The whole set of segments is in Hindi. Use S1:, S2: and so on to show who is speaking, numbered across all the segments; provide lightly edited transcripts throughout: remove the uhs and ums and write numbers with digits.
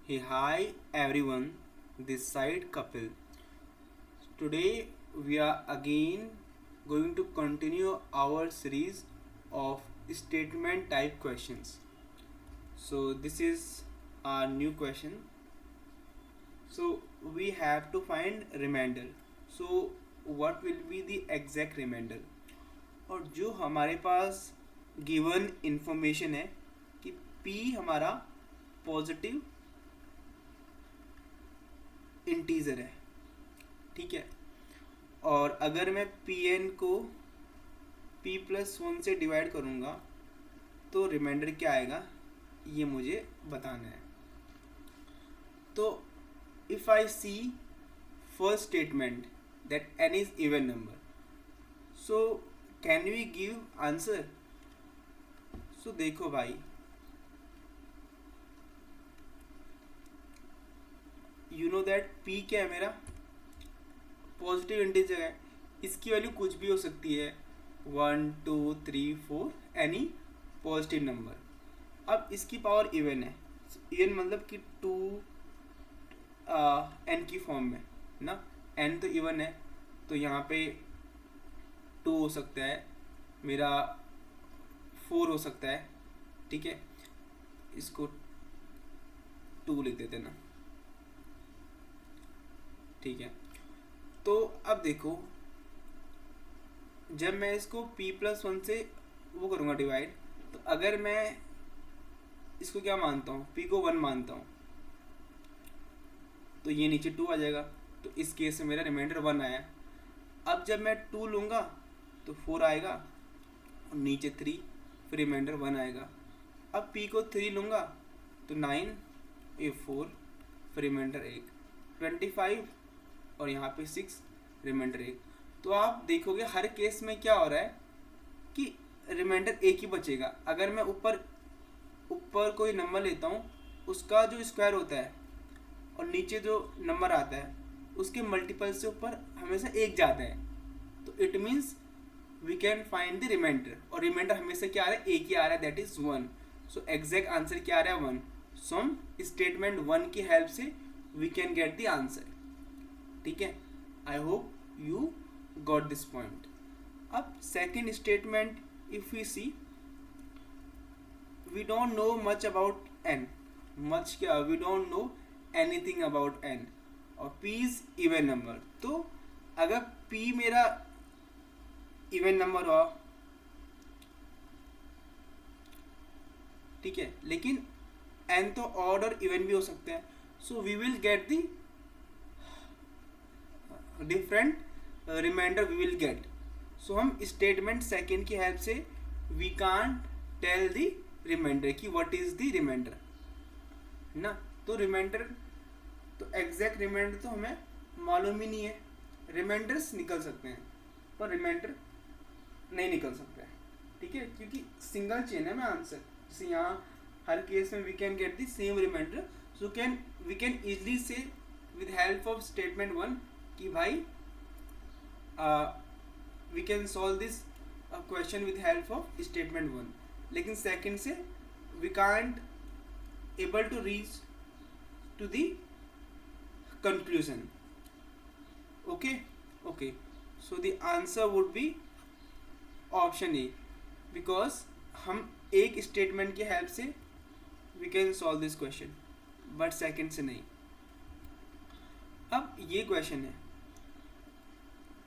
S1: Hey, hi everyone, this side Kapil. Today we are again going to continue our series of statement type questions. So, this is a new question. So, we have to find remainder. So, what will be the exact remainder? और जो हमारे पास गिवन इंफॉर्मेशन है कि P हमारा पॉजिटिव इंटीजर है, ठीक है। और अगर मैं पी एन को p+1 से डिवाइड करूँगा तो रिमाइंडर क्या आएगा, ये मुझे बताना है। तो if I see first statement that n is even number, so can we give answer. So देखो भाई, यू नो दैट p क्या है, मेरा पॉजिटिव इंटीजर है। इसकी वैल्यू कुछ भी हो सकती है, 1 2 3 4, एनी पॉजिटिव नंबर। अब इसकी पावर इवन है, इवन मतलब कि 2 एन की फॉर्म में ना, एन तो इवन है, तो यहाँ पे 2 हो सकता है, मेरा 4 हो सकता है, ठीक है। इसको 2 लिख देते ना, ठीक है। तो अब देखो, जब मैं इसको p+1 से वो करूँगा डिवाइड, तो अगर मैं इसको क्या मानता हूँ, p को 1 मानता हूँ, तो ये नीचे 2 आ जाएगा। तो इस केस में मेरा रिमाइंडर 1 आया। अब जब मैं 2 लूँगा तो 4 आएगा, और नीचे 3, फिर रिमाइंडर 1 आएगा। अब p को 3 लूँगा तो 9, ये 4, फिर रिमाइंडर 1, 25, और यहाँ पे 6, रिमाइंडर 1। तो आप देखोगे हर केस में क्या हो रहा है कि रिमाइंडर 1 ही बचेगा। अगर मैं ऊपर कोई नंबर लेता हूँ, उसका जो स्क्वायर होता है और नीचे जो नंबर आता है उसके मल्टीपल से ऊपर हमेशा 1 जाता है, तो it means we can find the reminder. और रिमाइंडर हमेशा क्या आ रहा है, 1 ही आ रहा है, that is 1। So exact answer क्या आ रहा है, 1। सो हम स्टेटमेंट 1 की हेल्प से we can get the answer, ठीक है। I hope you got this point. अब second statement, if we see, we don't know much about n. Much क्या, we don't know anything about n, और p इज इवन नंबर। तो अगर p मेरा इवन नंबर हुआ, ठीक है, लेकिन n तो ऑड और इवन भी हो सकते हैं, so we will get the different reminder we will get. So हम स्टेटमेंट सेकेंड की हेल्प से we can't tell the reminder कि व्हाट इज द रिमाइंडर ना। तो रिमाइंडर, तो एग्जैक्ट रिमाइंडर तो हमें मालूम ही नहीं है। रिमाइंडर्स निकल सकते हैं पर रिमाइंडर नहीं निकल सकता है, ठीक है, क्योंकि सिंगल चेन है में आंसर। जैसे यहाँ हर केस में we can get the same reminder, so we can easily से विद हेल्प ऑफ स्टेटमेंट 1 कि भाई we can solve this question with help of statement 1। लेकिन सेकंड से we can't able to reach to the conclusion. Okay, so the answer would be option A, because हम एक स्टेटमेंट की हेल्प से we can solve this question, but second से नहीं। अब ये क्वेश्चन है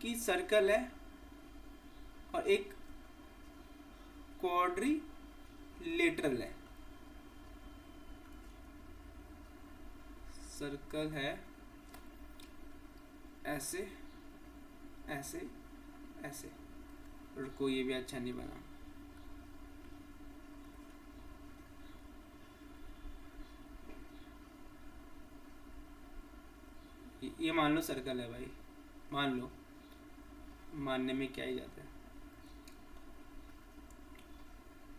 S1: कि सर्कल है और एक क्वाड्रिलेटरल है। सर्कल है ऐसे ऐसे ऐसे, रुको ये भी अच्छा नहीं बना। ये मान लो सर्कल है भाई, मान लो, मानने में क्या ही जाता है।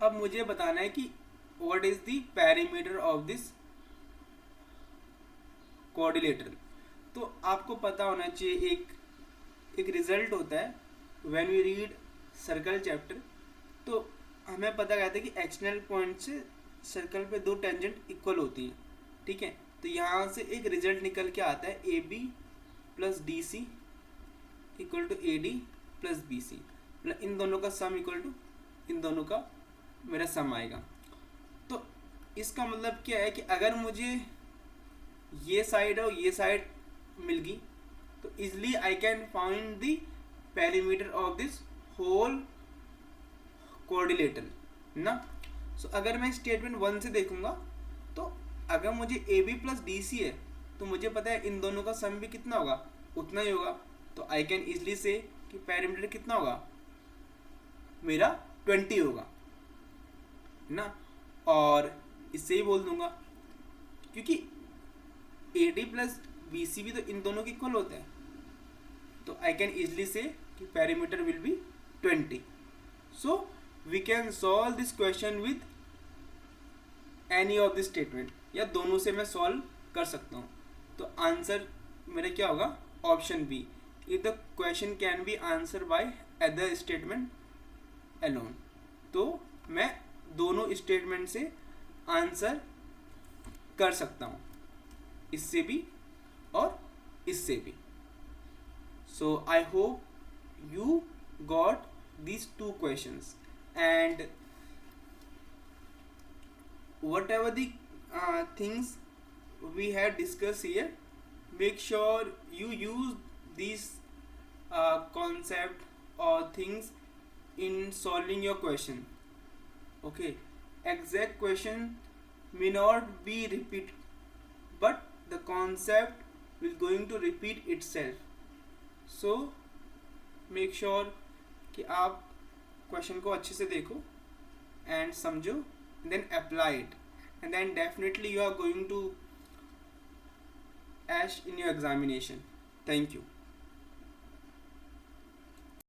S1: अब मुझे बताना है कि what is the perimeter of this quadrilateral. तो आपको पता होना चाहिए, एक रिजल्ट होता है when we read circle chapter, तो हमें पता रहता है कि एक्सटर्नल पॉइंट से सर्कल पे 2 टेंजेंट इक्वल होती हैं, ठीक है। तो यहाँ से एक रिजल्ट निकल के आता है A B plus D C equal to A D plus B C, मतलब इन दोनों का सम इक्वल टू इन दोनों का मेरा सम आएगा। तो इसका मतलब क्या है कि अगर मुझे ये साइड और ये साइड मिल गई तो easily I can find the perimeter of this whole coordinator ना। सो अगर मैं स्टेटमेंट 1 से देखूंगा तो अगर मुझे A B plus D C है तो मुझे पता है इन दोनों का सम भी कितना होगा, उतना ही होगा। तो आई कैन इजली से कि पेरीमीटर कितना होगा मेरा 20 होगा ना। और इससे ही बोल दूंगा क्योंकि A D plus B C भी तो इन दोनों के इक्वल होते हैं, तो आई कैन इजली से कि perimeter will be 20। So we can solve this question with any of this statement, या दोनों से मैं सॉल्व कर सकता हूँ। तो आंसर मेरा क्या होगा, option B, if the question can be answer by other statement alone. तो मैं दोनों स्टेटमेंट से आंसर कर सकता हूँ, इससे भी और इससे भी। So I hope you got these two questions, and whatever the things we had discussed here, make sure you use these concept or things in solving your question. Okay, exact question may not be repeat, but the concept will going to repeat itself. So make sure कि आप क्वेश्चन को अच्छे से देखो एंड समझो, then apply it, and then definitely you are going to ace in your examination. Thank you.